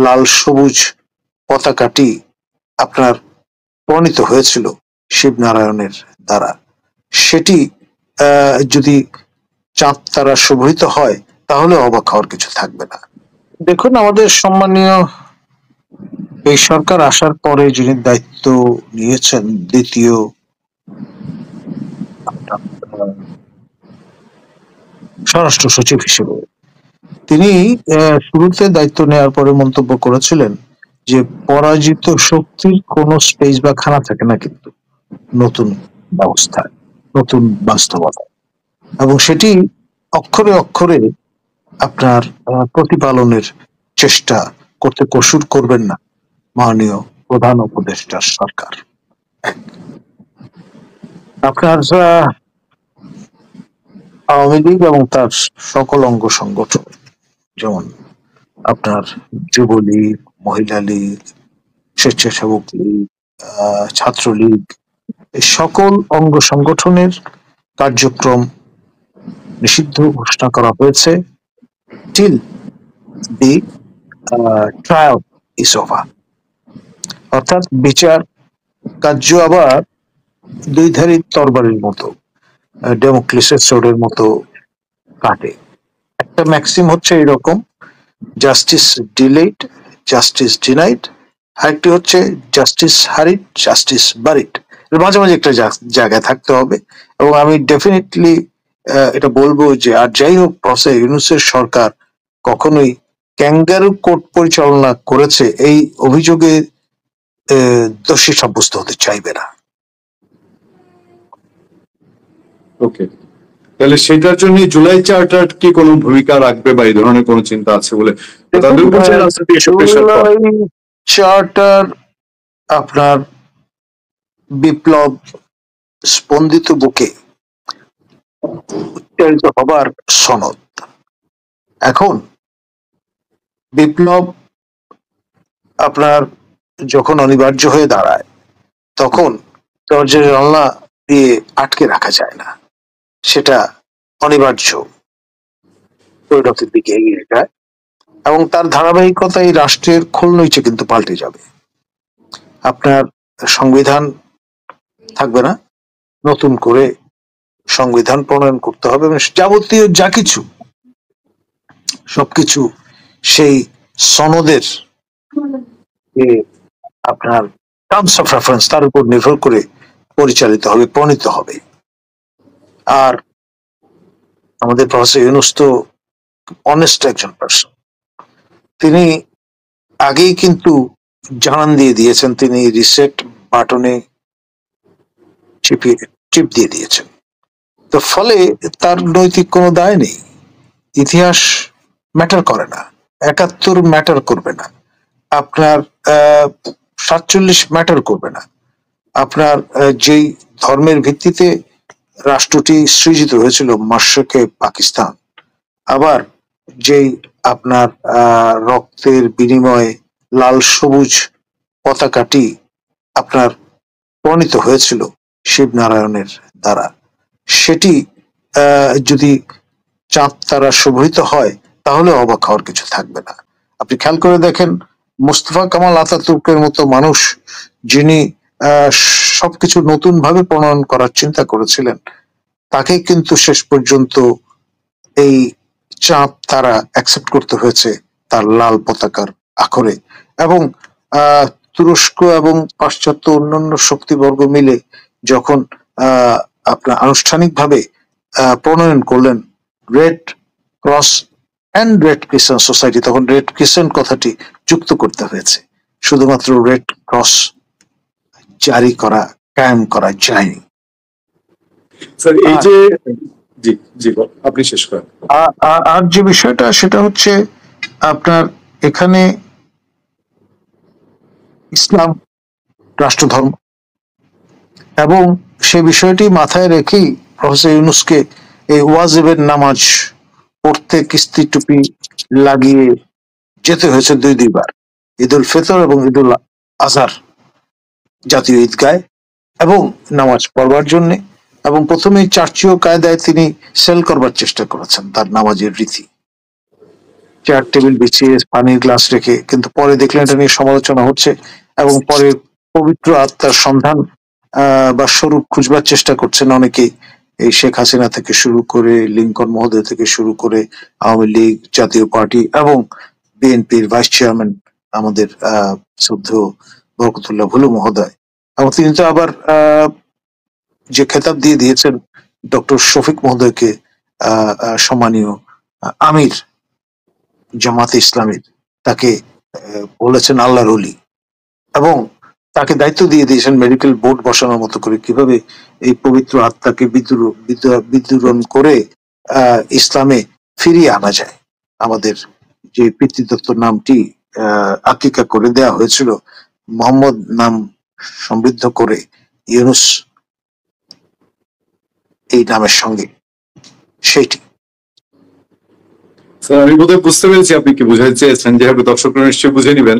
লাল সবুজ পতাকাটি আপনার প্রণীত হয়েছিল শিবনারায়ণের দ্বারা, সেটি যদি চাঁদ তারা শোভিত হয় তাহলে অবাক হওয়ার কিছু থাকবে না। দেখুন, আমাদের সম্মানীয় এই সরকার আসার পরে যিনি দায়িত্ব নিয়েছেন দ্বিতীয় স্বরাষ্ট্র সচিব হিসেবে, তিনি শুরুতে দায়িত্ব নেওয়ার পরে মন্তব্য করেছিলেন যে পরাজিত শক্তির কোনো স্পেস বা খানা থাকে না কিন্তু নতুন ব্যবস্থায়, নতুন বাস্তবতা, এবং সেটি অক্ষরে অক্ষরে আপনার প্রতিপালনের চেষ্টা করতে কসুর করবেন না মাননীয় প্রধান উপদেষ্টার সরকার। আপনার আওয়ামী লীগ এবং তার সকল অঙ্গ সংগঠন, যেমন আপনার যুবলীগ, মহিলা লীগ, স্বেচ্ছাসেবক লীগ, ছাত্রলীগ, এই সকল অঙ্গ সংগঠনের কার্যক্রম নিষিদ্ধ ঘোষণা করা হয়েছে till the trial is over. অর্থাৎ বিচার কার্য আবার দুই ধারী তরবারির মতো, ডেমোক্লিসের সোর্ডের মতো কাটে। একটা ম্যাক্সিম হচ্ছে এরকম, জাস্টিস ডিলেড, জাস্টিস ডিনাইড। আরেকটি হচ্ছে জাস্টিস হারিড, জাস্টিস বারিড। এর মাঝামাঝি একটা জায়গায় থাকতে হবে। এবং আমি ডেফিনেটলি এটা বলবো যে আর যাই হোক, প্রফেসর ইউনূসের সরকার কখনোই ক্যাঙ্গারু কোর্ট পরিচালনা করেছে এই অভিযোগে দোষী সাব্যস্ত হতে চাইবে না। ওকে, তাহলে সেটার জন্য জুলাই চার্টার কি কোনো ভূমিকা রাখবে বা এই ধরনের কোনো চিন্তা আছে বলে? চার্টার আপনার বিপ্লব স্পন্দিত বুকে উচ্চারিত হবার সনদ। এখন বিপ্লব আপনার যখন অনিবার্য হয়ে দাঁড়ায় তখন দরজা জানলা দিয়ে আটকে রাখা যায় না, সেটা অনিবার্য পরিণতির দিকে এগিয়ে যায় এবং তার ধারাবাহিকতায় রাষ্ট্রের খোলনৈচে কিন্তু পাল্টে যাবে। আপনার সংবিধান থাকবে না, নতুন করে সংবিধান প্রণয়ন করতে হবে এবং যাবতীয় যা কিছু সবকিছু সেই সনদের আপনার টার্মস অফ রেফারেন্স তার উপর নির্ভর করে পরিচালিত হবে, প্রণীত হবে। আর আমাদের প্রফেসর ইউনূস তো অনেস্ট একজন পার্সন, তিনি আগেই কিন্তু জানান দিয়ে দিয়েছেন, তিনি রিসেট বাটনে টিপ দিয়ে দিয়েছেন। তো ফলে তার নৈতিক কোনো দায় নেই। ইতিহাস ম্যাটার করে না, ৭১ ম্যাটার করবে না, আপনার ৪৭ ম্যাটার করবে না। আপনার যেই ধর্মের ভিত্তিতে রাষ্ট্রটি সৃজিত হয়েছিল মাশরিকে পাকিস্তান, আবার যেই আপনার রক্তের বিনিময়ে লাল সবুজ পতাকাটি আপনার প্রণীত হয়েছিল শিবনারায়ণের দ্বারা, সেটি যদি চাঁদ তারা শোভিত হয় তাহলে অবাক হওয়ার কিছু থাকবে না। আপনি খেয়াল করে দেখেন, মোস্তফা কামাল আতাতুর্কের মতো মানুষ, যিনি সবকিছু নতুন ভাবে প্রণয়ন করার চিন্তা করেছিলেন, তাকে কিন্তু শেষ পর্যন্ত এই চাঁদ তারা অ্যাকসেপ্ট করতে হয়েছে তার লাল পতাকার আখরে। এবং তুরস্ক এবং পাশ্চাত্য অন্যান্য শক্তিবর্গ মিলে যখন আপনার আনুষ্ঠানিকভাবে প্রণয়ন করলেন red cross and red crescent society, তখন রেড ক্রিসেন্ট কথাটি যুক্ত করতে হয়েছে, শুধুমাত্র রেড ক্রস জারি করা, কায়েম করা যায়নি। এই যে আপনি শেষ করেন। আর যে বিষয়টা সেটা হচ্ছে আপনার এখানে ইসলাম রাষ্ট্রধর্ম, এবং সে বিষয়টি মাথায় রেখেই প্রফেসর ইউনূসকে এই ওয়াজিবের নামাজ পড়তে কিস্তি টুপি লাগিয়ে যেতে হয়েছে দুইবার, ঈদুল ফিতর এবং ঈদুল আজহার জাতীয় ঈদগায়, এবং নামাজ পড়বার জন্য। এবং প্রথমেই চার্চীয় কায়দায় তিনি সেল করবার চেষ্টা করেছেন তার নামাজের রীতি। চেয়ার টেবিল বিছিয়ে পানির গ্লাস রেখে, কিন্তু পরে দেখলেন এটা নিয়ে সমালোচনা হচ্ছে এবং পরে পবিত্র আত্মার সন্ধান বা স্বরূপ খুঁজবার চেষ্টা করছেন অনেকেই। এই শেখ হাসিনা থেকে শুরু করে, লিঙ্কন মহোদয় থেকে শুরু করে, আওয়ামী লীগ, জাতীয় পার্টি এবং বিএনপির ভাইস চেয়ারম্যান আমাদের শ্রদ্ধেয় বরকতুল্লাহ ভুলু মহোদয়। এবং তিনি তো আবার যে খেতাব দিয়ে দিয়েছেন ডক্টর শফিক মহোদয়কে, সম্মানীয় আমির জামাতে ইসলামীর, তাকে বলেছেন আল্লাহর ওলি, এবং তাকে দায়িত্ব দিয়ে দিয়েছেন মেডিকেল বোর্ড বসানোর মতো করে কিভাবে এই পবিত্র আত্মাকে বিদ্যুরণ করে ইসলামে ফিরিয়ে আনা যায়। আমাদের যে পিতৃদত্ত নামটি আকিকা করে দেয়া হয়েছিল মোহাম্মদ নাম সমৃদ্ধ করে, ইউনুস এই নামের সঙ্গে, সেইটি। স্যার আমি বোধহয় বুঝতে পেরেছি আপনি কি বুঝাতে চেয়েছেন, যেভাবে দর্শকরা নিশ্চয়ই বুঝে নিবেন।